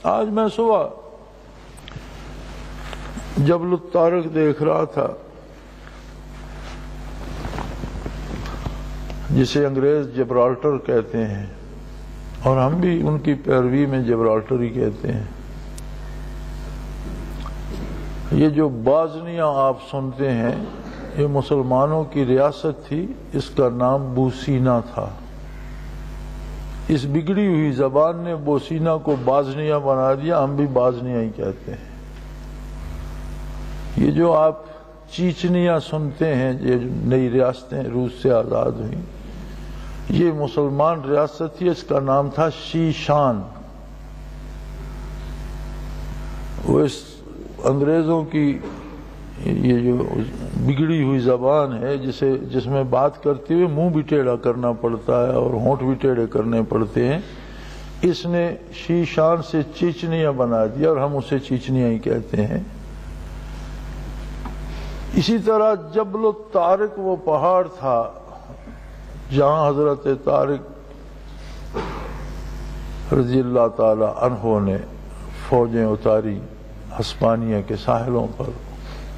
آج میں صبح جبل الطارق دیکھ رہا تھا، جسے انگریز جبرالٹر کہتے ہیں، اور ہم بھی ان کی پیروی میں جبرالٹر ہی کہتے ہیں۔ یہ جو بازنیاں آپ سنتے ہیں، یہ مسلمانوں کی ریاست تھی، اس کا نام بوسینہ تھا۔ اس بگڑی ہوئی زبان نے بوسینہ کو بازنیاں بنا دیا، ہم بھی بازنیاں ہی کہتے ہیں۔ یہ جو آپ چیچنیاں سنتے ہیں، یہ نئی ریاستیں روس سے آزاد ہوئیں، یہ مسلمان ریاست تھی، اس کا نام تھا شیشان۔ وہ اس انگریزوں کی یہ جو بگڑی ہوئی زبان ہے، جس میں بات کرتے ہوئے منہ بھی ٹیڑھا کرنا پڑتا ہے اور ہونٹ بھی ٹیڑھے کرنے پڑتے ہیں، اس نے شیشان سے چیچنیاں بنا دیا، اور ہم اسے چیچنیاں ہی کہتے ہیں۔ اسی طرح جبل الطارق وہ پہاڑ تھا جہاں حضرت طارق رضی اللہ تعالی عنہ نے فوجیں اتاری ہسپانیہ کے ساحلوں پر،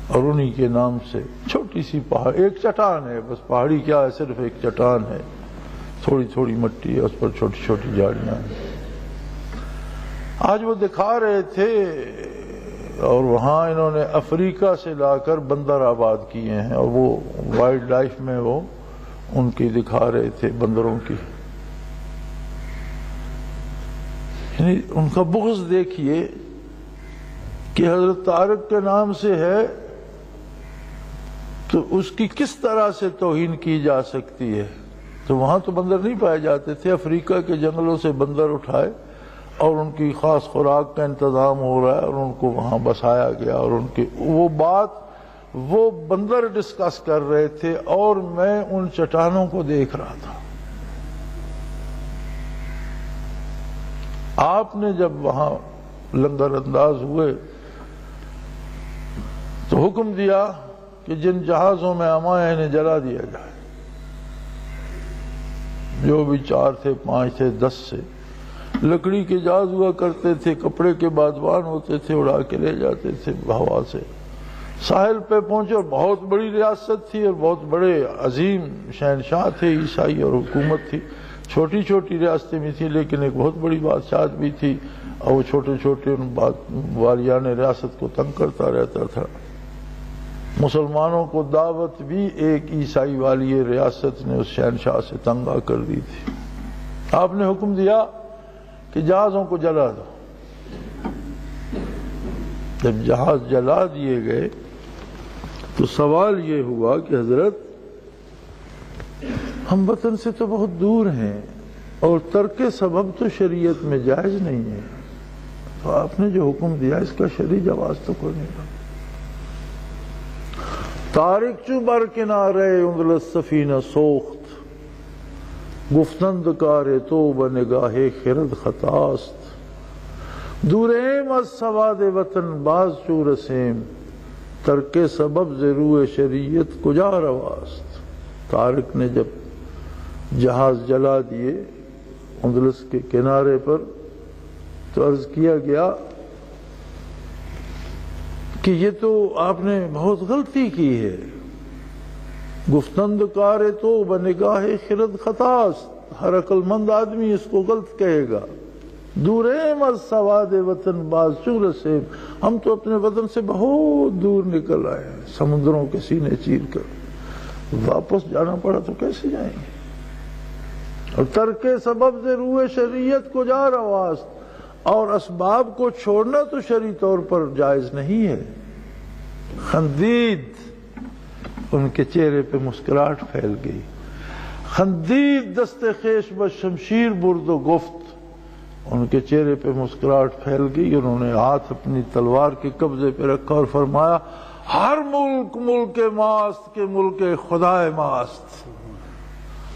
اور انہی کے نام سے چھوٹی سی پہاڑ، ایک چٹان ہے، بس پہاڑی کیا ہے، صرف ایک چٹان ہے، تھوڑی تھوڑی مٹی ہے، اس پر چھوٹی چھوٹی جھاڑیاں ہیں۔ آج وہ دکھا رہے تھے، اور وہاں انہوں نے افریقہ سے لا کر بندر آباد کیے ہیں، اور وہ وائلڈ لائف میں وہ ان کی دکھا رہے تھے بندروں کی۔ یعنی ان کا بغض دیکھیے کہ حضرت طارق کے نام سے ہے تو اس کی کس طرح سے توہین کی جا سکتی ہے۔ تو وہاں تو بندر نہیں پائے جاتے تھے، افریقہ کے جنگلوں سے بندر اٹھائے اور ان کی خاص خوراک کا انتظام ہو رہا ہے، اور ان کو وہاں بسایا گیا، اور ان کی وہ بندر ڈسکس کر رہے تھے، اور میں ان چٹانوں کو دیکھ رہا تھا۔ آپ نے جب وہاں لنگر انداز ہوئے تو حکم دیا کہ جن جہازوں میں امائیں انہیں جلا دیا جائے، جو بھی 4 تھے، 5 تھے، 10 سے۔ لکڑی کے جہاز ہوا کرتے تھے، کپڑے کے بادبان ہوتے تھے، اڑا کے لے جاتے تھے ہوا سے۔ ساحل پہ پہنچے، اور بہت بڑی ریاست تھی، اور بہت بڑے عظیم شہنشاہ تھے عیسائی، اور حکومت تھی۔ چھوٹی چھوٹی ریاستیں بھی تھیں، لیکن ایک بہت بڑی بادشاہت بھی تھی، اور وہ چھوٹے چھوٹے والیان ریاست کو تنگ کرتا رہتا تھا۔ مسلمانوں کو دعوت بھی ایک عیسائی والی ریاست نے اس شہنشاہ سے تنگ آ کر دی تھی۔ آپ نے حکم دیا کہ جہازوں کو جلا دو۔ جب جہاز جلا دیے گئے تو سوال یہ ہوا کہ حضرت ہم وطن سے تو بہت دور ہیں، اور ترک سبب تو شریعت میں جائز نہیں ہے، تو آپ نے جو حکم دیا اس کا شرعی جواز تو کوئی نہیں تھا۔ طارق چو بر کنارے انگلت سفینہ سوخت، گفتند کار تو بنگاہ خرد خطاست، دوریم از سواد وطن باز چو رسیم، ترک سبب ضرور شریعت کجا رواست۔ طارق نے جب جہاز جلا دیے اندلس کے کنارے پر تو عرض کیا گیا کہ یہ تو آپ نے بہت غلطی کی ہے، گفتند کار تو بنگاہ خرد خطاست، ہر عقل مند آدمی اس کو غلط کہے گا۔ دوریم از سواد وطن باز چو رسیم، ہم تو اپنے وطن سے بہت دور نکل آئے ہیں، سمندروں کے سینے چیر کر، واپس جانا پڑا تو کیسے جائیں گے۔ اور ترک سبب سے روح شریعت کو جا رواست، اور اسباب کو چھوڑنا تو شرعی طور پر جائز نہیں ہے۔ خندید، ان کے چہرے پہ مسکراہٹ پھیل گئی۔ خندید دست خیش بہ شمشیر برد و گفت، ان کے چہرے پہ مسکراہٹ پھیل گئی، انہوں نے ہاتھ اپنی تلوار کے قبضے پہ رکھا اور فرمایا، ہر ملک ملک ماست کے ملک خدا ماست۔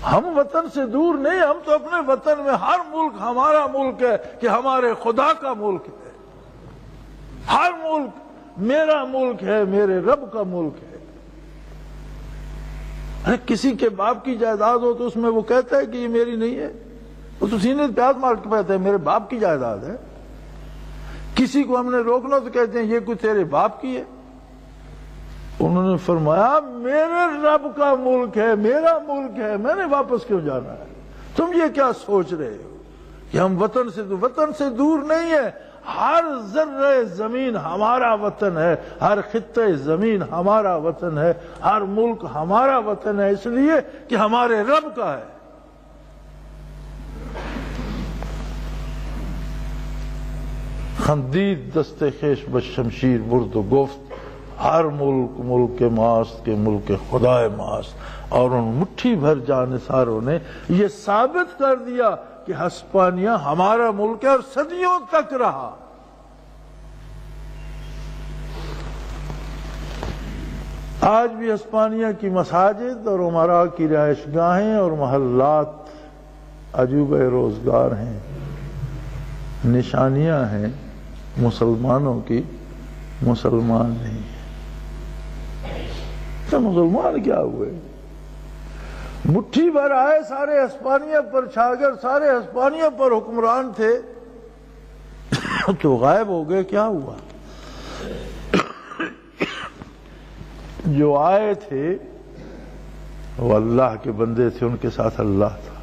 ہم وطن سے دور نہیں، ہم تو اپنے وطن میں، ہر ملک ہمارا ملک ہے کہ ہمارے خدا کا ملک ہے۔ ہر ملک میرا ملک ہے، میرے رب کا ملک ہے۔ کسی کے باپ کی جائیداد ہو تو اس میں وہ کہتا ہے کہ یہ میری نہیں ہے، وہ تو سینے پہ ہاتھ مار کے کہتا ہے میرے باپ کی جائیداد ہے۔ کسی کو ہم نے روکنا تو کہتے ہیں یہ کوئی تیرے باپ کی ہے۔ انہوں نے فرمایا میرے رب کا ملک ہے، میرا ملک ہے، میں نے واپس کیوں جانا ہے؟ تم یہ کیا سوچ رہے ہو کہ ہم وطن سے دور نہیں ہے، ہر ذرہ زمین ہمارا وطن ہے، ہر خطہ زمین ہمارا وطن ہے، ہر ملک ہمارا وطن ہے، اس لیے کہ ہمارے رب کا ہے۔ خندید دست خیش بشمشیر برد و گفت ہر ملک ماست کے ملک خدائے ماست۔ اور ان مٹھی بھر جانثاروں نے یہ ثابت کر دیا کہ ہسپانیہ ہمارا ملک ہے اور صدیوں تک رہا۔ آج بھی ہسپانیہ کی مساجد اور امراء کی رہائش گاہیں اور محلات عجوبہ روزگار ہیں، نشانیاں ہیں مسلمانوں کی، مسلمان نہیں ہے۔ تو مسلمان کیا ہوئے؟ مٹھی بھر آئے، سارے ہسپانیہ پر چھاگر، سارے ہسپانیہ پر حکمران تھے، تو غائب ہو گئے، کیا ہوا؟ جو آئے تھے وہ اللہ کے بندے تھے، ان کے ساتھ اللہ تھا۔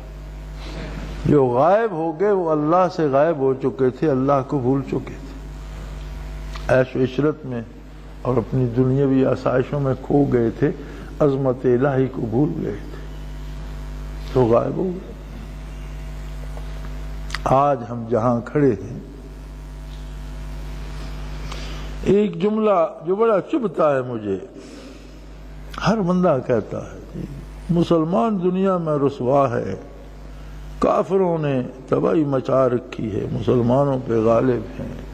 جو غائب ہو گئے وہ اللہ سے غائب ہو چکے تھے، اللہ کو بھول چکے تھے، عیش و عشرت میں اور اپنی دنیاوی آسائشوں میں کھو گئے تھے، عظمت الہی کو بھول گئے تھے، تو غائب ہو گئے۔ آج ہم جہاں کھڑے ہیں، ایک جملہ جو بڑا چبھتا ہے مجھے، ہر بندہ کہتا ہے مسلمان دنیا میں رسوا ہے، کافروں نے تباہی مچا رکھی ہے، مسلمانوں پہ غالب ہیں۔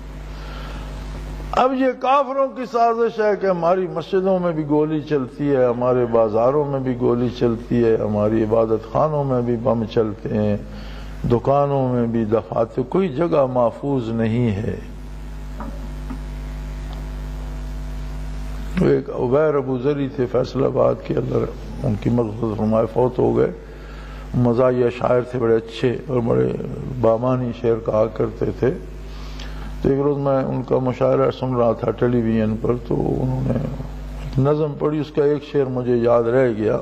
اب یہ کافروں کی سازش ہے کہ ہماری مسجدوں میں بھی گولی چلتی ہے، ہمارے بازاروں میں بھی گولی چلتی ہے، ہماری عبادت خانوں میں بھی بم چلتے ہیں، دکانوں میں بھی، دفاتر، کوئی جگہ محفوظ نہیں ہے۔ ایک عبیر ابو ذری تھے فیصل آباد کے، اللہ ان کی مغفرت فرمائے، فوت ہو گئے، مزاحیہ شاعر تھے، بڑے اچھے اور بڑے بامانی شعر کہا کرتے تھے۔ تو ایک روز میں ان کا مشاعرہ سن رہا تھا ٹیلی ویژن پر، تو انہوں نے ایک نظم پڑھی، اس کا ایک شعر مجھے یاد رہ گیا۔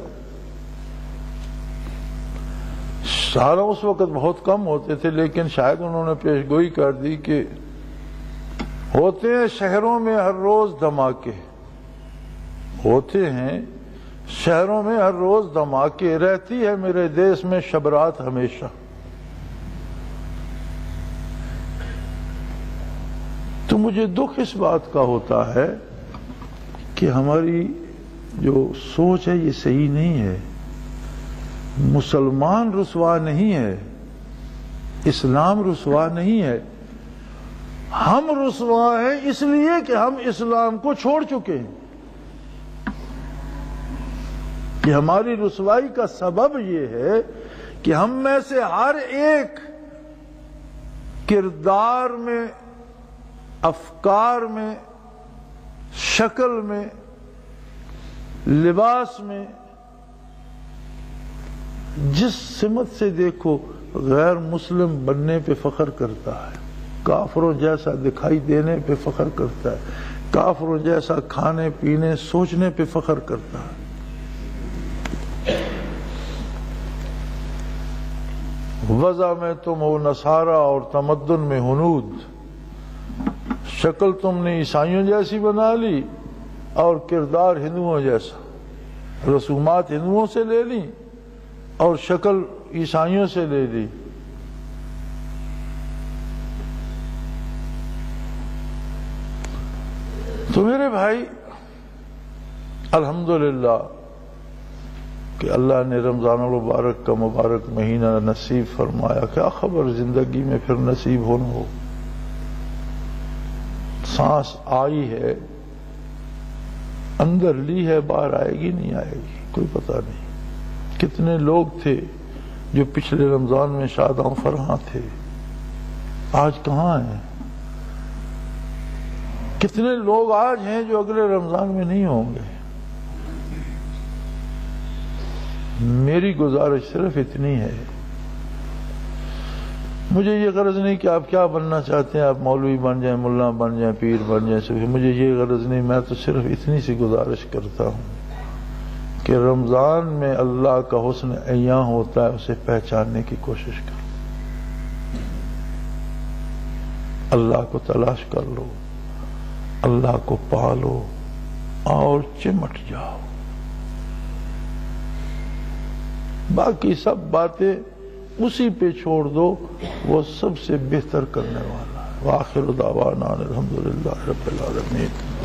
سالہ اس وقت بہت کم ہوتے تھے، لیکن شاید انہوں نے پیش گوئی کر دی کہ ہوتے ہیں شہروں میں ہر روز دھماکے، ہوتے ہیں شہروں میں ہر روز دھماکے، رہتی ہے میرے دیس میں شب رات ہمیشہ۔ تو مجھے دکھ اس بات کا ہوتا ہے کہ ہماری جو سوچ ہے یہ صحیح نہیں ہے۔ مسلمان رسوا نہیں ہے، اسلام رسوا نہیں ہے، ہم رسوا ہیں اس لیے کہ ہم اسلام کو چھوڑ چکے ہیں۔ کہ ہماری رسوائی کا سبب یہ ہے کہ ہم میں سے ہر ایک کردار میں، افکار میں، شکل میں، لباس میں، جس سمت سے دیکھو غیر مسلم بننے پہ فخر کرتا ہے، کافروں جیسا دکھائی دینے پہ فخر کرتا ہے، کافروں جیسا کھانے پینے سوچنے پہ فخر کرتا ہے۔ وضع میں تم ہو نصارہ اور تمدن میں ہنود، شکل تم نے عیسائیوں جیسی بنا لی اور کردار ہندوؤں جیسا، رسومات ہندوؤں سے لے لی اور شکل عیسائیوں سے لے لی۔ تو میرے بھائی، الحمدللہ کہ اللہ نے رمضان المبارک کا مبارک مہینہ نصیب فرمایا، کیا خبر زندگی میں پھر نصیب ہو نہ ہو۔ سانس آئی ہے، اندر لی ہے، باہر آئے گی نہیں آئے گی کوئی پتہ نہیں۔ کتنے لوگ تھے جو پچھلے رمضان میں شاداں فرحاں تھے، آج کہاں ہیں؟ کتنے لوگ آج ہیں جو اگلے رمضان میں نہیں ہوں گے۔ میری گزارش صرف اتنی ہے مجھے یہ غرض نہیں کہ آپ کیا بننا چاہتے ہیں، آپ مولوی بن جائیں، ملا بن جائیں، پیر بن جائیں، صوفی، مجھے یہ غرض نہیں. میں تو صرف اتنی سی گزارش کرتا ہوں کہ رمضان میں اللہ کا حسن عیاں ہوتا ہے، اسے پہچاننے کی کوشش کرو. اللہ کو تلاش کر لو، اللہ کو پالو اور چمٹ جاؤ. باقی سب باتیں اسی پہ چھوڑ دو، وہ سب سے بہتر کرنے والا ہے. وآخر دعوانا الحمدللہ رب العالمین.